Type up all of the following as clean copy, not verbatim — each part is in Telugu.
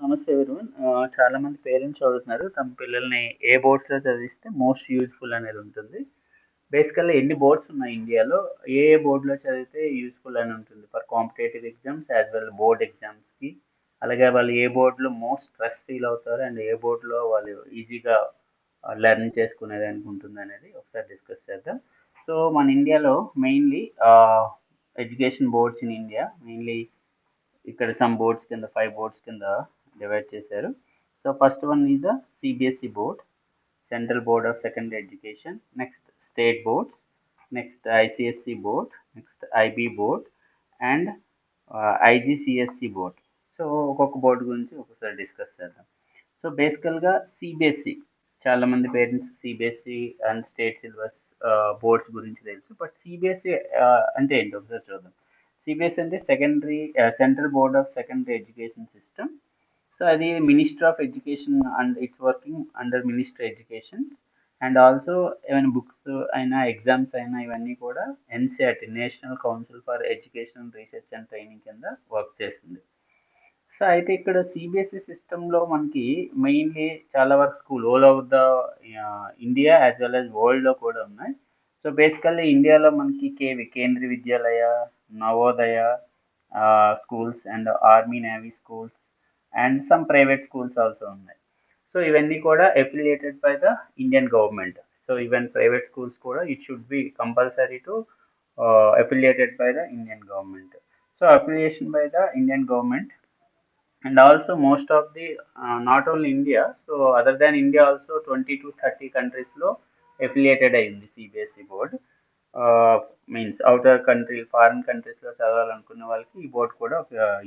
నమస్తే ఎవరీవన్. చాలా మంది పేరెంట్స్ అడుగుతున్నారు తమ పిల్లల్ని ఏ బోర్డ్స్‌లో చదివిస్తే మోస్ట్ యూజ్‌ఫుల్ అనేది ఉంటుంది. బేసికల్లీ ఎన్ని బోర్డ్స్ ఉన్నాయి ఇండియాలో, ఏ బోర్డ్‌లో చదివితే యూజ్‌ఫుల్ అని ఉంటుంది for competitive exams as well board ఎగ్జామ్స్‌కి. అలాగే వాళ్ళు ఏ బోర్డ్‌లో మోస్ట్ స్ట్రెస్ ఫీల్ అవుతారు అండ్ ఏ బోర్డ్‌లో వాళ్ళు ఈజీగా లెర్న్ చేసుకునేదానికి ఉంటుందనేది ఒకసారి డిస్కస్ చేద్దాం. సో మన ఇండియాలో mainly education boards in India mainly ఇక్కడ సమ్ బోర్డ్స్ కింద 5 బోర్డ్స్ కింద డివైడ్ చేశారు. So first one is the CBSE board, central board of secondary education. Next state boards, next ICSE board, next IB board and IGCSE board. So ఒక్కొక్క బోర్డు గురించి ఒకసారి డిస్కస్ చేద్దాం. సో బేసికల్గా సిబిఎస్ఈ, చాలా మంది parents CBSE and state syllabus boards గురించి తెలుసు. బట్ సిబిఎస్ఈ అంటే ఏంటి ఒకసారి చూద్దాం. సిబిఎస్ఈ అంటే central board of secondary education system. So అది minister of education and it's working under minister education. And also ఏమైనా బుక్స్ అయినా ఎగ్జామ్స్ అయినా ఇవన్నీ కూడా NCERT, national council for education research and training కింద వర్క్ చేస్తుంది. సో అయితే ఇక్కడ సిబిఎస్ఈ సిస్టంలో మనకి మెయిన్లీ చాలా వరకు school all over the India as well as వరల్డ్లో కూడా ఉన్నాయి. సో బేసికల్లీ ఇండియాలో మనకి Kendriya Vidyalaya, Navodaya schools and army navy schools and some private schools also ఉన్నాయి. సో ఇవన్నీ కూడా affiliated by the Indian government. So even private schools కూడా it should be compulsory to affiliated by the Indian government. So affiliation by the Indian government and also most of the not only India, so other than India also 20 to 30 countries లో affiliated అయింది CBSE board. Means outer country foreign కంట్రీస్లో చదవాలనుకున్న వాళ్ళకి ఈ బోర్డ్ కూడా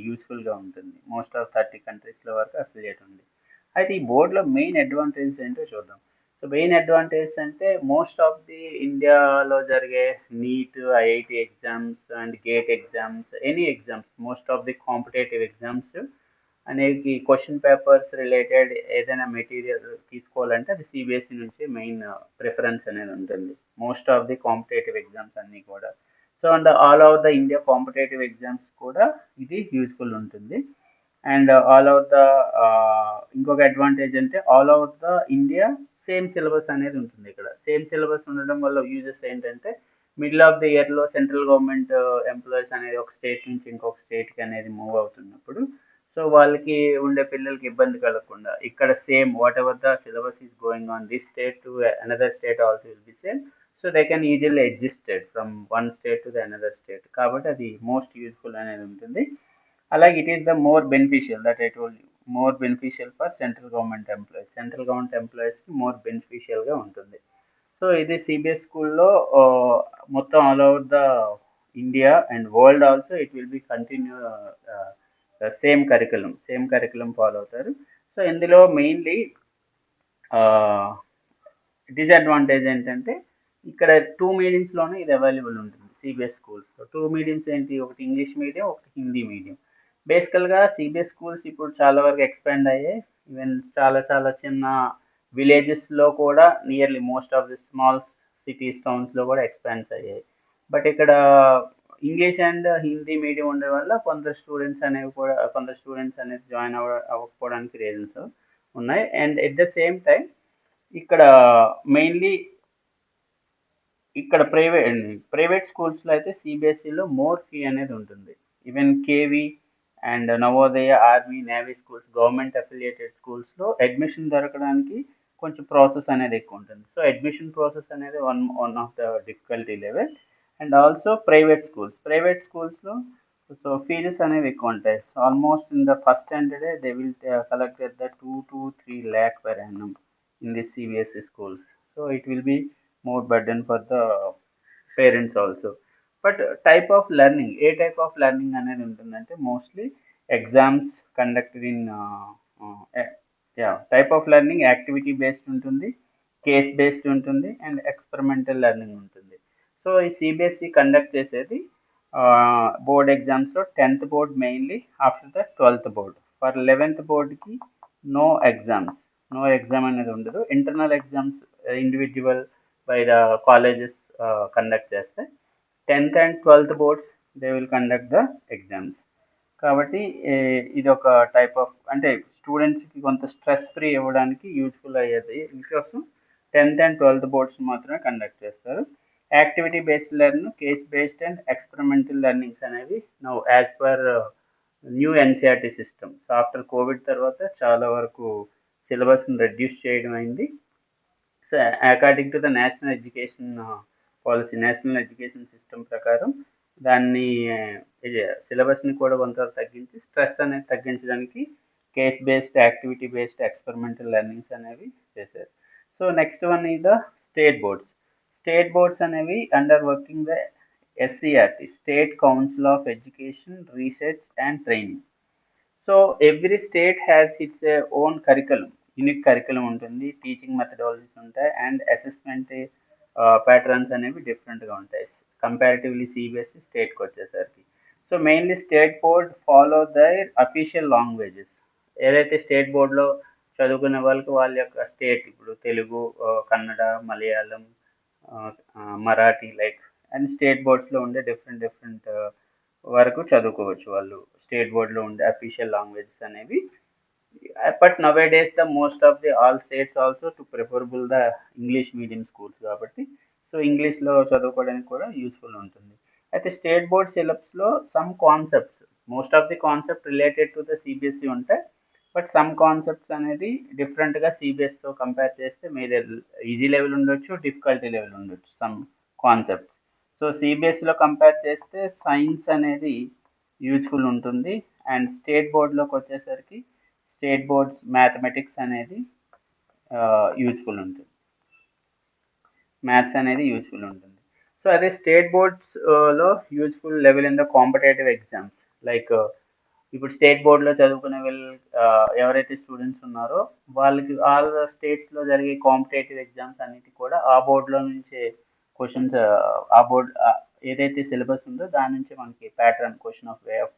యూస్ఫుల్గా ఉంటుంది. మోస్ట్ ఆఫ్ 30 కంట్రీస్లో వరకు అఫిలియేట్ ఉంది. అయితే ఈ బోర్డులో మెయిన్ అడ్వాంటేజెస్ ఏంటో చూద్దాం. సో మెయిన్ అడ్వాంటేజెస్ అంటే మోస్ట్ ఆఫ్ ది ఇండియాలో జరిగే NEET, IIT exams and GATE exams, any exams, most of the competitive exams అనేది క్వశ్చన్ పేపర్స్ రిలేటెడ్ ఏదైనా మెటీరియల్ తీసుకోవాలంటే అది సిబిఎస్ఈ నుంచి మెయిన్ ప్రిఫరెన్స్ అనేది ఉంటుంది. Most of the competitive exams అన్నీ కూడా. So and all over the India competitive exams కూడా ఇది యూస్ఫుల్ ఉంటుంది. అండ్ ఆల్ ఓవర్ ద ఇంకొక అడ్వాంటేజ్ అంటే all over the India same syllabus అనేది ఉంటుంది. ఇక్కడ సేమ్ సిలబస్ ఉండడం వల్ల యూజెస్ ఏంటంటే మిడిల్ ఆఫ్ ద ఇయర్లో సెంట్రల్ గవర్నమెంట్ ఎంప్లాయీస్ అనేది ఒక స్టేట్ నుంచి ఇంకొక స్టేట్కి అనేది మూవ్ అవుతున్నప్పుడు సో వాళ్ళకి ఉండే పిల్లలకి ఇబ్బంది కలగకుండా ఇక్కడ same what ever the syllabus is going on this state to another state also will be same. So they can easily adjusted from one state to the another state. కాబట్టి అది మోస్ట్ యూస్ఫుల్ అనేది ఉంటుంది. అలాగే it is the more beneficial that I told you, more beneficial for central government employees. Central government ఎంప్లాయీస్కి మోర్ బెనిఫిషియల్గా ఉంటుంది. సో ఇది సిబిఎస్ స్కూల్లో మొత్తం all over the India and world also it will be continue same curriculum follow అవుతారు. సో ఇందులో మెయిన్లీ డిసడ్వాంటేజ్ ఏంటంటే ఇక్కడ 2 మీడియంస్లోనే ఇది అవైలబుల్ ఉంటుంది సిబిఎస్ స్కూల్స్. 2 మీడియంస్ ఏంటి, ఒకటి ఇంగ్లీష్ మీడియం, ఒకటి హిందీ మీడియం. బేసికల్గా సిబిఎస్ స్కూల్స్ ఇప్పుడు చాలా వరకు ఎక్స్పాండ్ అయ్యాయి. ఈవెన్ చాలా చాలా చిన్న విలేజెస్లో కూడా nearly most of the small cities టౌన్స్లో కూడా ఎక్స్పాండ్స్ అయ్యాయి. బట్ ఇక్కడ ఇంగ్లీష్ అండ్ హిందీ మీడియం ఉండడం వల్ల కొందరు స్టూడెంట్స్ అనేది జాయిన్ అవ్వకపోవడానికి రీజన్స్ ఉన్నాయి. And at the same time ఇక్కడ మెయిన్లీ ఇక్కడ ప్రైవేట్ స్కూల్స్లో అయితే సిబిఎస్ఈలో మోర్ ఫీ అనేది ఉంటుంది. Even KV and Navodaya, army, navy schools, government affiliated స్కూల్స్లో అడ్మిషన్ దొరకడానికి కొంచెం ప్రాసెస్ అనేది ఎక్కువ ఉంటుంది. సో అడ్మిషన్ ప్రాసెస్ అనేది one of the difficulty level. And also private స్కూల్స్లో సో ఫీజెస్ అనేవి ఎక్కువ ఉంటాయి. So almost in the first స్టాండర్డే they will collect the 2 to 3 lakh per annum in the CBSE schools. So it will be more burden for the parents also. But ఏ టైప్ ఆఫ్ లెర్నింగ్ అనేది ఉంటుందంటే mostly exams conducted in type of learning activity based ఉంటుంది, కేస్ బేస్డ్ ఉంటుంది అండ్ ఎక్స్పెరిమెంటల్ లెర్నింగ్ ఉంటుంది. సో ఈ సిబిఎస్ఈ కండక్ట్ చేసేది బోర్డ్ ఎగ్జామ్స్లో 10th board mainly, after the 12th board. For 11th బోర్డ్కి నో ఎగ్జామ్ అనేది ఉండదు. Internal exams individual by the colleges conduct చేస్తే 10th and 12th boards they will conduct the exams. కాబట్టి ఇది ఒక టైప్ ఆఫ్ అంటే స్టూడెంట్స్కి కొంత స్ట్రెస్ ఫ్రీ ఇవ్వడానికి యూస్ఫుల్ అయ్యేది. ఇందుకోసం 10th అండ్ 12th బోర్డ్స్ మాత్రమే కండక్ట్ చేస్తారు. Activity based learn, case based and experimental learnings అనేవి now as per new NCERT system. So after covid తర్వాత చాలా వరకు సిలబస్ని రెడ్యూస్ చేయడం అయింది. So according to the national education policy, national education system ప్రకారం దాన్ని సిలబస్ని కూడా కొంతవరకు తగ్గించి స్ట్రెస్ అనేది తగ్గించడానికి case based, activity based, experimental learnings అనేవి చేశారు. So next one is the state boards. State boards అనేవి under working the SCRT, State Council of Education, Research and Training. So every state has its own curriculum, unique curriculum ఉంటుంది, టీచింగ్ మెథడాలజీస్ ఉంటాయి అండ్ అసెస్మెంట్ ప్యాటర్న్స్ అనేవి డిఫరెంట్గా ఉంటాయి కంపారిటివ్లీ సిబిఎస్ఈ స్టేట్కి వచ్చేసరికి. So mainly state board follow their official languages. ఏదైతే స్టేట్ బోర్డులో చదువుకునే వాళ్ళకి వాళ్ళ యొక్క స్టేట్, ఇప్పుడు Telugu, Kannada, Malayalam, Marathi like and state బోర్డ్స్లో ఉండే డిఫరెంట్ వరకు చదువుకోవచ్చు వాళ్ళు స్టేట్ బోర్డ్లో ఉండే అఫీషియల్ లాంగ్వేజెస్ అనేవి. But nowadays the most of the all states also to preferable the English medium schools కాబట్టి సో ఇంగ్లీష్లో చదువుకోవడానికి కూడా యూస్ఫుల్ ఉంటుంది. అయితే స్టేట్ బోర్డ్ సిలబస్లో some concepts, most of the concept related to the CBSE ఉంటాయి. బట్ సమ్ కాన్సెప్ట్స్ అనేది డిఫరెంట్గా సిబిఎస్తో కంపేర్ చేస్తే మీదే ఈజీ లెవెల్ ఉండొచ్చు, డిఫికల్టీ లెవెల్ ఉండొచ్చు సమ్ కాన్సెప్ట్స్. సో సిబిఎస్ఈలో కంపేర్ చేస్తే సైన్స్ అనేది యూస్ఫుల్ ఉంటుంది అండ్ స్టేట్ బోర్డ్లోకి వచ్చేసరికి స్టేట్ బోర్డ్స్ మ్యాథమెటిక్స్ అనేది యూస్ఫుల్ ఉంటుంది, మ్యాథ్స్ అనేది యూస్ఫుల్ ఉంటుంది. సో అదే స్టేట్ బోర్డ్స్లో useful level in the competitive exams like ఇప్పుడు స్టేట్ బోర్డులో చదువుకునే వాళ్ళు ఎవరైతే స్టూడెంట్స్ ఉన్నారో వాళ్ళకి ఆల్ స్టేట్స్లో జరిగే కాంపిటేటివ్ ఎగ్జామ్స్ అన్నిటి కూడా ఆ బోర్డులో నుంచే క్వశ్చన్స్, ఆ బోర్డ్ ఏదైతే సిలబస్ ఉందో దాని నుంచి మనకి pattern, question of way of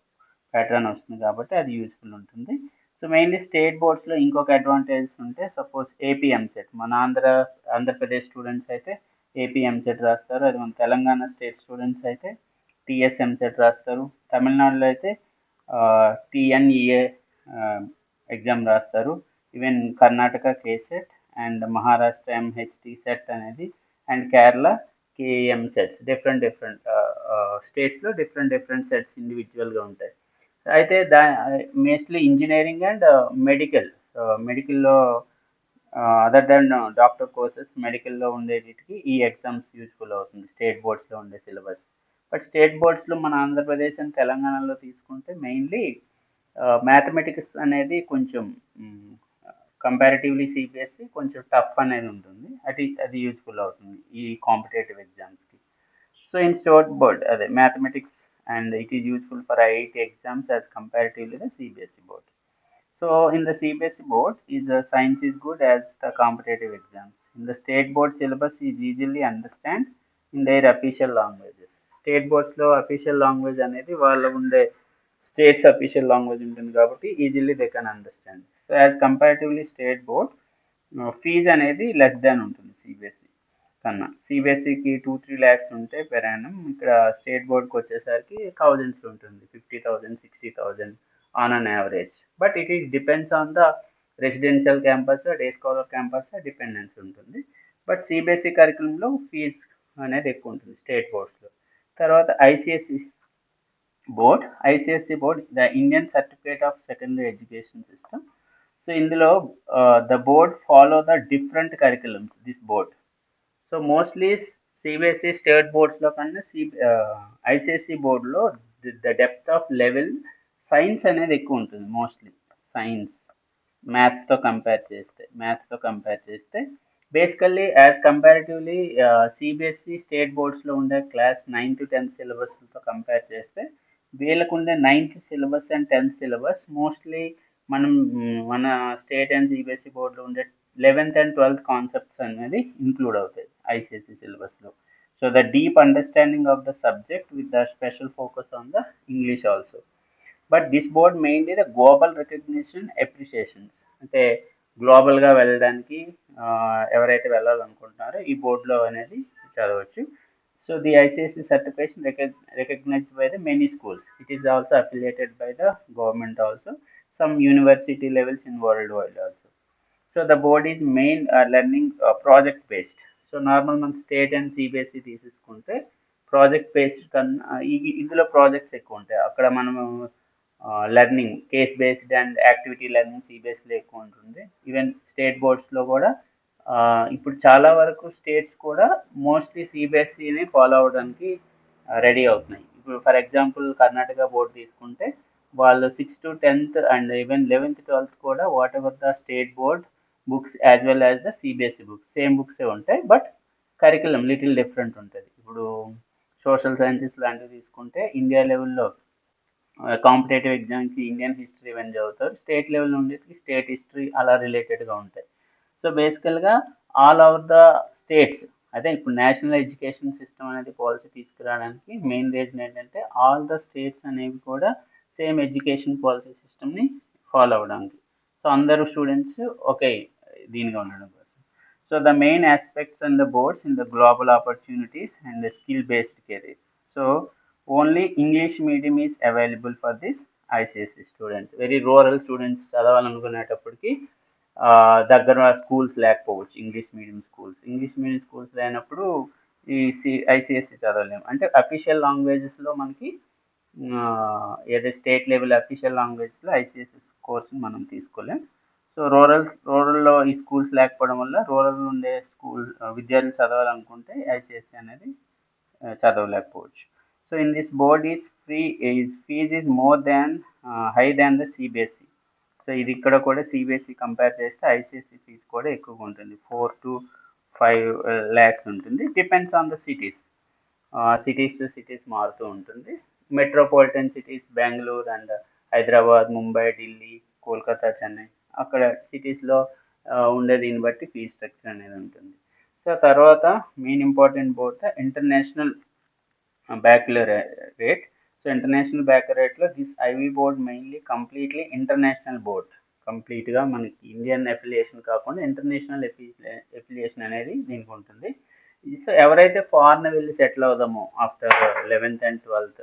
pattern వస్తుంది కాబట్టి అది యూస్ఫుల్ ఉంటుంది. సో మెయిన్లీ స్టేట్ బోర్డ్స్లో ఇంకొక అడ్వాంటేజ్ ఉంటే సపోజ్ ఏపీ ఎంసెట్, మన ఆంధ్రప్రదేశ్ స్టూడెంట్స్ అయితే ఏపీ ఎంసెట్ రాస్తారు. అది మన తెలంగాణ స్టేట్ స్టూడెంట్స్ అయితే టీఎస్ ఎంసెట్ రాస్తారు. తమిళనాడులో అయితే టిఎన్ఈఏ ఎగ్జామ్ రాస్తారు. Even Karnataka cassette and Maharashtra ఎంహెచ్టి set అనేది and Kerala KM sets, different స్టేట్స్లో డిఫరెంట్ సెట్స్ ఇండివిజువల్గా ఉంటాయి. అయితే mostly engineering and మెడికల్లో other then doctor courses మెడికల్లో ఉండేటికి ఈ ఎగ్జామ్స్ యూస్ఫుల్ అవుతుంది స్టేట్ బోర్డ్స్లో ఉండే సిలబస్. బట్ స్టేట్ బోర్డ్స్లో మన ఆంధ్రప్రదేశ్ అండ్ తెలంగాణలో తీసుకుంటే మెయిన్లీ మ్యాథమెటిక్స్ అనేది కొంచెం కంపారిటివ్లీ సిబిఎస్ఈ కొంచెం టఫ్ అనేది ఉంటుంది, అది యూస్ఫుల్ అవుతుంది ఈ కాంపిటేటివ్ ఎగ్జామ్స్కి. సో ఇన్ షార్ట్ బోర్డ్ అదే mathematics and it is useful for IIT exams as comparatively the CBSE board. So in the CBSE board science is good as the competitive exams. In the state board syllabus is easily understand in their official languages. State boards లో official language అనేది వాళ్ళ ఉండే states official language ఉంటుంది కాబట్టి easily they can understand. So as comparatively state board fees అనేది less than ఉంటుంది CBSE కన్నా. సిబిఎస్ఈకి 2-3 lakhs ఉంటే పెర్ యానం, ఇక్కడ స్టేట్ బోర్డ్కి వచ్చేసరికి థౌజండ్స్ ఉంటుంది, 50,000 60,000 on an average. But it depends on the residential campus, day scholar campus dependence ఉంటుంది. బట్ సిబిఎస్ఈ కరికులంలో ఫీజ్ అనేది ఎక్కువ ఉంటుంది స్టేట్ బోర్డ్స్లో. తర్వాత ICSE board the Indian certificate of secondary education system. So ఇందులో the board follow the different curriculums this board. So mostly CBSE state బోర్డ్స్లో కన్నా ఐసిఎస్ఈ బోర్డులో the depth of level science అనేది ఎక్కువ ఉంటుంది. మోస్ట్లీ సైన్స్ మ్యాథ్స్తో కంపేర్ చేస్తే basically as comparatively CBSE state బోర్డ్స్లో ఉండే క్లాస్ 9 to 10 సిలబస్తో కంపేర్ చేస్తే వీళ్ళకు ఉండే 9th syllabus and 10th syllabus mostly మన స్టేట్ అండ్ సిబిఎస్ఈ బోర్డులో ఉండే 11th and 12th కాన్సెప్ట్స్ అనేది ఇంక్లూడ్ అవుతాయి ఐసిఎస్ఈ సిలబస్లో. So the deep understanding of the subject with the special focus on the English also. But this board mainly the global recognition appreciations, అంటే గ్లోబల్గా వెళ్ళడానికి ఎవరైతే వెళ్ళాలనుకుంటున్నారో ఈ బోర్డులో అనేది చదవచ్చు. So the ICSE certification recognized by the many schools. It is also affiliated by the government also. Some university levels in worldwide also. So the board is main learning project based. So normal మన స్టేట్ అండ్ సిబిఎస్ఈ తీసేసుకుంటే ప్రాజెక్ట్ బేస్డ్ కన్నా ఇందులో ప్రాజెక్ట్స్ ఎక్కువ ఉంటాయి. అక్కడ మనము learning case based and activity learning సిబిఎస్ఈలో ఎక్కువ ఉంటుంది. ఈవెన్ స్టేట్ బోర్డ్స్లో కూడా ఇప్పుడు చాలా వరకు స్టేట్స్ కూడా మోస్ట్లీ సిబిఎస్ఈని ఫాలో అవడానికి రెడీ అవుతున్నాయి. ఇప్పుడు ఫర్ ఎగ్జాంపుల్ కర్ణాటక బోర్డు తీసుకుంటే వాళ్ళు 6th to 10th and even 11th 12th కూడా whatever the state board books as well as the CBSE books same బుక్సే ఉంటాయి, బట్ కరికులం లిటిల్ డిఫరెంట్ ఉంటుంది. ఇప్పుడు సోషల్ సైన్సెస్ లాంటివి తీసుకుంటే ఇండియా లెవెల్లో కాంపిటేటివ్ ఎగ్జామ్కి ఇండియన్ హిస్టరీ ఇవన్నీ చదువుతారు, స్టేట్ లెవెల్ ఉండేది స్టేట్ హిస్టరీ అలా రిలేటెడ్గా ఉంటాయి. సో బేసికల్గా ఆల్ ఓవర్ ద స్టేట్స్ అదే ఇప్పుడు నేషనల్ ఎడ్యుకేషన్ సిస్టమ్ అనేది పాలసీ తీసుకురావడానికి మెయిన్ రీజన్ ఏంటంటే ఆల్ ద స్టేట్స్ అనేవి కూడా సేమ్ ఎడ్యుకేషన్ పాలసీ సిస్టమ్ని ఫాలో అవ్వడానికి. సో అందరూ స్టూడెంట్స్ ఒకే దీనిగా ఉండడం కోసం. So the main aspects and the boards in the global opportunities and the skill based career. So only English medium is available for this ICSE students. Very rural students చదవాలనుకునేటప్పటికి దగ్గర స్కూల్స్ లేకపోవచ్చు, ఇంగ్లీష్ మీడియం స్కూల్స్ లేనప్పుడు ఈ ఐసిఎస్సి చదవలేము. అంటే అఫీషియల్ లాంగ్వేజెస్లో మనకి ఏదో స్టేట్ లెవెల్ అఫీషియల్ లాంగ్వేజ్లో ఐసిఎస్సి కోర్సుని మనం తీసుకోలేం. సో రూరల్లో ఈ స్కూల్స్ లేకపోవడం వల్ల రూరల్ ఉండే స్కూల్ విద్యార్థులు చదవాలనుకుంటే ఐసిఎస్సి అనేది చదవలేకపోవచ్చు. So in this board fees is more than high than the CBSE. So ఇది ఇక్కడ కూడా సిబిఎస్ఈ కంపేర్ చేస్తే ఐసిఎస్ఈ ఫీజు కూడా ఎక్కువగా ఉంటుంది, 4 to 5 lakhs ఉంటుంది. Depends on the cities to cities మారుతూ ఉంటుంది. Metropolitan cities Bengaluru and Hyderabad, Mumbai, Delhi, Kolkata, Chennai అక్కడ సిటీస్లో ఉండే దీన్ని బట్టి ఫీజ్ స్ట్రక్చర్ అనేది ఉంటుంది. సో తర్వాత main important board international baccalaureate. So international baccalaureate this IB board mainly completely international board, కంప్లీట్గా మనకి ఇండియన్ అఫిలియేషన్ కాకుండా ఇంటర్నేషనల్ అఫిలియేషన్ అనేది దీనికి ఉంటుంది. సో ఎవరైతే ఫారెన్ వెళ్ళి settle అవుదామో after 11th and 12th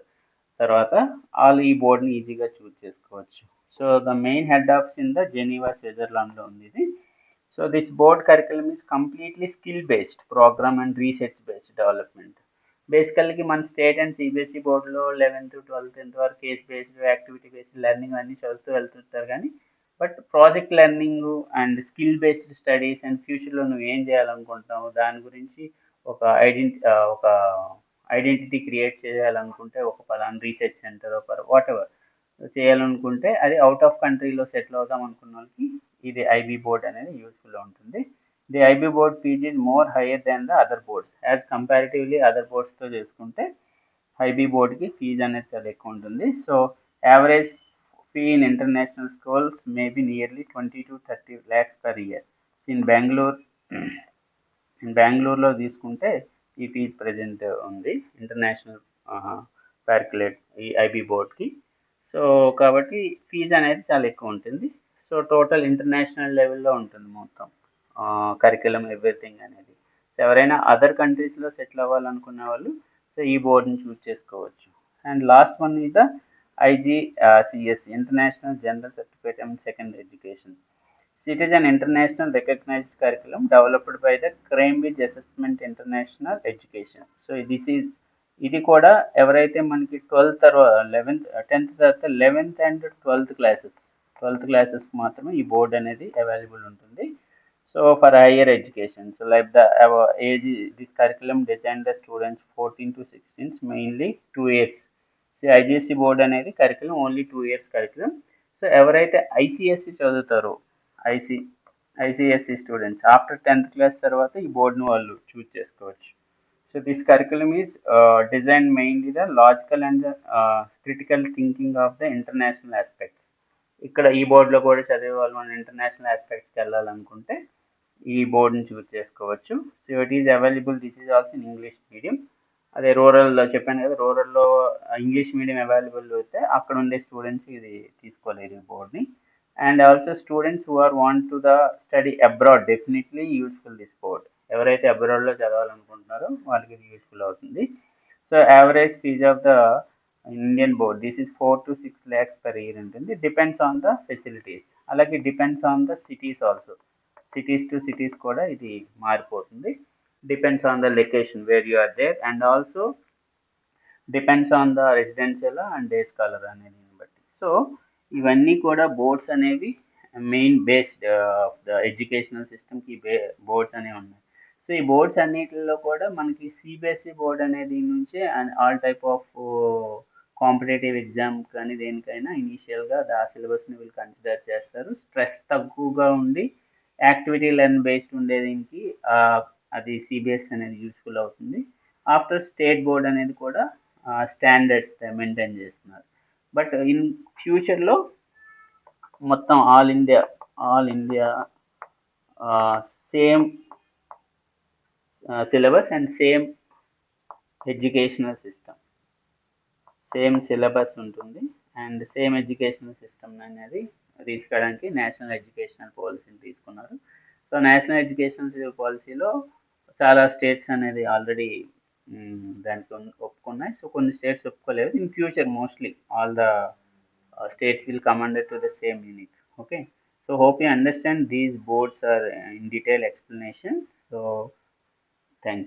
తర్వాత వాళ్ళు ఈ బోర్డ్ని ఈజీగా చూస్ చేసుకోవచ్చు. So the main head office in the Geneva, స్విట్జర్లాండ్లో ఉంది ఇది. So this board curriculum is completely skill based program and research based development. బేసికల్గా మన స్టేట్ అండ్ సిబిఎస్ఈ బోర్డులో 11th 12th వరకు case based activity based learning అన్నీ చదువుతూ వెళ్తుంటారు, కానీ but project learning and skill based studies and ఫ్యూచర్లో నువ్వు ఏం చేయాలనుకుంటున్నావు దాని గురించి ఒక ఐడెంటిటీ క్రియేట్ చేయాలనుకుంటే ఒక పలానా రీసెర్చ్ సెంటర్ వాట్ ఎవర్ చేయాలనుకుంటే అది అవుట్ ఆఫ్ కంట్రీలో సెటిల్ అవుదాం అనుకున్న వాళ్ళకి ఇది ఐబీ బోర్డ్ అనేది యూస్ఫుల్గా ఉంటుంది. The IB board fees is more higher than the other boards as comparatively other బోర్డ్స్తో చేసుకుంటే ఐబీ బోర్డ్కి ఫీజ్ అనేది చాలా ఎక్కువ ఉంటుంది. So average fee in international schools may be nearly 20 to 30 lakhs per year. In బెంగళూరులో తీసుకుంటే ఈ ఫీజ్ ప్రజెంట్ ఉంది ఇంటర్నేషనల్ బ్యాక్లాట్ ఈ ఐబీ బోర్డ్కి. సో కాబట్టి ఫీజ్ అనేది చాలా ఎక్కువ ఉంటుంది. సో టోటల్ ఇంటర్నేషనల్ లెవెల్లో ఉంటుంది మొత్తం కరికులం ఎవ్రీథింగ్ అనేది. ఎవరైనా అదర్ కంట్రీస్లో సెటిల్ అవ్వాలనుకునే వాళ్ళు సో ఈ బోర్డ్ని చూస్ చేసుకోవచ్చు. And last one is the IGCSE, International General Certificate in Secondary Education. It is an international recognized curriculum developed by the Cambridge Assessment International Education. So ఇది కూడా ఎవరైతే మనకి 12th 11th 10th తర్వాత 11th and 12th క్లాసెస్ మాత్రమే ఈ బోర్డ్ అనేది అవైలబుల్ ఉంటుంది. So for higher education so like the age this curriculum design the students 14 to 16 mainly 2 years. IGCSE board అనేది curriculum only 2 years curriculum. So ఎవరైతే ఐసిఎస్సి చదువుతారో ICSE students after 10th class తర్వాత ఈ బోర్డును వాళ్ళు చూస్ చేసుకోవచ్చు. So this curriculum is design mainly the logical and critical thinking of the international aspects. ఇక్కడ ఈ బోర్డులో కూడా చదివే వాళ్ళు మన ఇంటర్నేషనల్ ఆస్పెక్ట్స్కి వెళ్ళాలనుకుంటే ఈ బోర్డుని చూస్ చేసుకోవచ్చు. So it is available this is also in English medium. అదే రూరల్లో చెప్పాను కదా, రూరల్లో ఇంగ్లీష్ మీడియం అవైలబుల్ అయితే అక్కడ ఉండే స్టూడెంట్స్ ఇది తీసుకోలేరు ఈ బోర్డ్ని. And also students who are want to the study abroad definitely useful this board. ఎవరైతే అబ్రాడ్లో చదవాలనుకుంటున్నారో వాళ్ళకి ఇది యూస్ఫుల్ అవుతుంది. So average fees of the Indian board this is 4 to 6 lakhs per year ఉంటుంది. డిపెండ్స్ ఆన్ ద ఫెసిలిటీస్, అలాగే depends on the cities also. Cities to cities కూడా ఇది మారిపోతుంది. Depends on the location where you are there, and also depends on the residential and day scholar అనేది బట్టి. సో ఇవన్నీ కూడా బోర్డ్స్ అనేవి main based of the educational సిస్టమ్కి బోర్డ్స్ అనేవి ఉన్నాయి. సో ఈ బోర్డ్స్ అన్నిటిలో కూడా మనకి సిబిఎస్ఈ బోర్డ్ అనేది నుంచే all type of competitive exam కానీ దేనికైనా ఇనీషియల్గా ఆ సిలబస్ని వీళ్ళు కన్సిడర్ చేస్తారు. స్ట్రెస్ తక్కువగా ఉండి యాక్టివిటీ లెర్న్ బేస్డ్ ఉండే దీనికి అది సిబిఎస్ అనేది యూస్ఫుల్ అవుతుంది. ఆఫ్టర్ స్టేట్ బోర్డ్ అనేది కూడా స్టాండర్డ్స్ మెయింటైన్ చేస్తున్నారు. బట్ ఇన్ ఫ్యూచర్లో మొత్తం all India same syllabus and same educational system, same syllabus ఉంటుంది అండ్ సేమ్ ఎడ్యుకేషనల్ సిస్టమ్ అనేది తీసుకోవడానికి నేషనల్ ఎడ్యుకేషనల్ పాలసీని తీసుకున్నారు. సో నేషనల్ ఎడ్యుకేషనల్ పాలసీలో చాలా స్టేట్స్ అనేది ఆల్రెడీ దానికి ఒప్పుకున్నాయి. సో కొన్ని స్టేట్స్ ఒప్పుకోలేదు. In future mostly all the states will come under to the same unit. Okay, so hope you understand these boards are in detail explanation. So thank you.